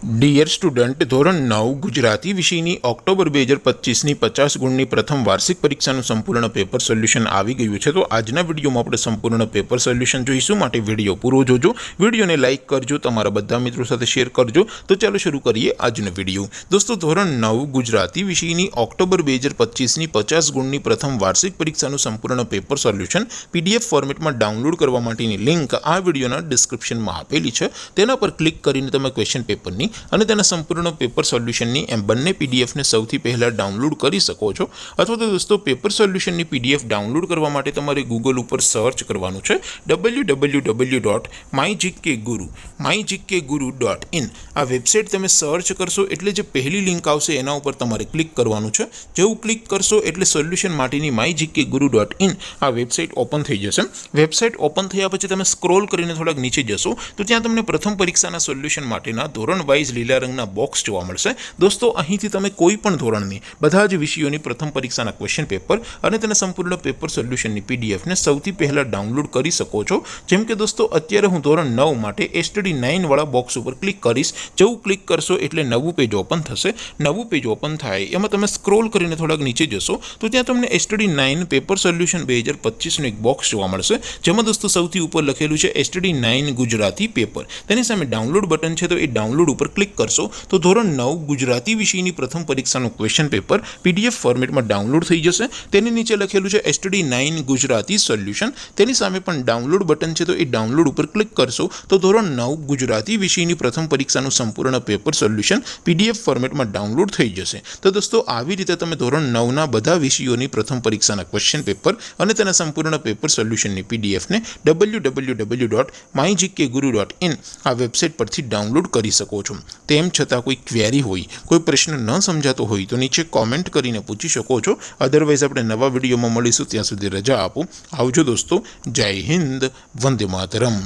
Dear student, ધોરણ 9 ગુજરાતી વિષયની October 2025ની 50 ગુણની પ્રથમ વાર્ષિક પરીક્ષાનું સંપૂર્ણ પેપર સોલ્યુશન આવી ગયું છે। તો આજના વિડીયોમાં આપણે સંપૂર્ણ પેપર સોલ્યુશન જોઈશું, માટે વિડીયો પૂરો જોજો। વિડીયોને લાઇક કરજો, તમારા બધા મિત્રો સાથે શેર કરજો। તો ચાલો શરૂ કરીએ આજનો વિડીયો। દોસ્તો, ધોરણ 9 ગુજરાતી વિષયની ઓક્ટોબર 2025ની 50 ગુણની પ્રથમ વાર્ષિક પરીક્ષાનું સંપૂર્ણ પેપર સોલ્યુશન પીડીએફ ફોર્મેટમાં ડાઉનલોડ કરવા માટેની લિંક આ વિડીયોના ડિસ્ક્રિપ્શનમાં આપેલી છે। તેના પર ક્લિક કરીને તમે ક્વેશ્ચન પેપરની અને તેના સંપૂર્ણ પેપર સોલ્યુશનની એમ બંને પીડીએફને સૌથી પહેલાં ડાઉનલોડ કરી શકો છો। અથવા તો દોસ્તો, પેપર સોલ્યુશનની પીડીએફ ડાઉનલોડ કરવા માટે તમારે ગૂગલ ઉપર સર્ચ કરવાનું છે www.mygkguru.in। આ વેબસાઇટ તમે સર્ચ કરશો એટલે જે પહેલી લિંક આવશે એના ઉપર તમારે ક્લિક કરવાનું છે। જેવું ક્લિક કરશો એટલે સોલ્યુશન માટેની mygkguru.in આ વેબસાઇટ ઓપન થઈ જશે। વેબસાઇટ ઓપન થયા પછી તમે સ્ક્રોલ કરીને થોડાક નીચે જશો તો ત્યાં તમને પ્રથમ પરીક્ષાના સોલ્યુશન માટેના ધોરણ વાઇઝ લીલા રંગના બોક્સ જોવા મળશે। દોસ્તો, અહીંથી તમે કોઈ પણ ધોરણની બધા જ વિષયોની પ્રથમ પરીક્ષાના ક્વેશ્ચન પેપર અને તેના સંપૂર્ણ પેપર સોલ્યુશનની પીડીએફને સૌથી પહેલાં ડાઉનલોડ કરી શકો છો। જેમ કે દોસ્તો, અત્યારે હું ધોરણ 9 માટે STD 9 વાળા બોક્સ ઉપર ક્લિક કરીશ। જેવું ક્લિક કરશો એટલે નવું પેજ ઓપન થશે। નવું પેજ ઓપન થાય એમાં તમે સ્ક્રોલ કરીને થોડાક નીચે જશો તો ત્યાં તમને STD 9 પેપર સોલ્યુશન 2025નું એક બોક્સ જોવા મળશે, જેમાં દોસ્તો સૌથી ઉપર લખેલું છે STD 9 ગુજરાતી પેપર। તેની સામે ડાઉનલોડ બટન છે, તો એ ડાઉનલોડ ઉપર ક્લિક કરશો તો ધોરણ 9 ગુજરાતી વિષયની પ્રથમ પરીક્ષાનું ક્વેશ્ચન પેપર પીડીએફ ફોર્મેટમાં ડાઉનલોડ થઈ જશે। તેની નીચે લખેલું છે STD 9 ગુજરાતી સોલ્યુશન। તેની સામે પણ ડાઉનલોડ બટન છે, તો એ ડાઉનલોડ ઉપર ક્લિક કરશો તો ધોરણ 9 ગુજરાતી વિષયની પ્રથમ પરીક્ષાનું સંપૂર્ણ પેપર સોલ્યુશન પીડીએફ ફોર્મેટમાં ડાઉનલોડ થઈ જશે। તો દોસ્તો, આવી રીતે તમે ધોરણ 9ના બધા વિષયોની પ્રથમ પરીક્ષાના ક્વેશ્ચન પેપર અને તેના સંપૂર્ણ પેપર સોલ્યુશનની પીડીએફને www.mygkguru.in આ વેબસાઇટ પરથી ડાઉનલોડ કરી શકો છો। તેમ છતાં કોઈ ક્વેરી હોય, કોઈ પ્રશ્ન ન સમજાતો હોય તો નીચે કોમેન્ટ કરીને પૂછી શકો છો। અધરવાઇઝ આપણે નવા વિડીયોમાં મળીશું, ત્યાં સુધી રજા આપો। આવજો દોસ્તો, જય હિન્દ, વંદે માતરમ।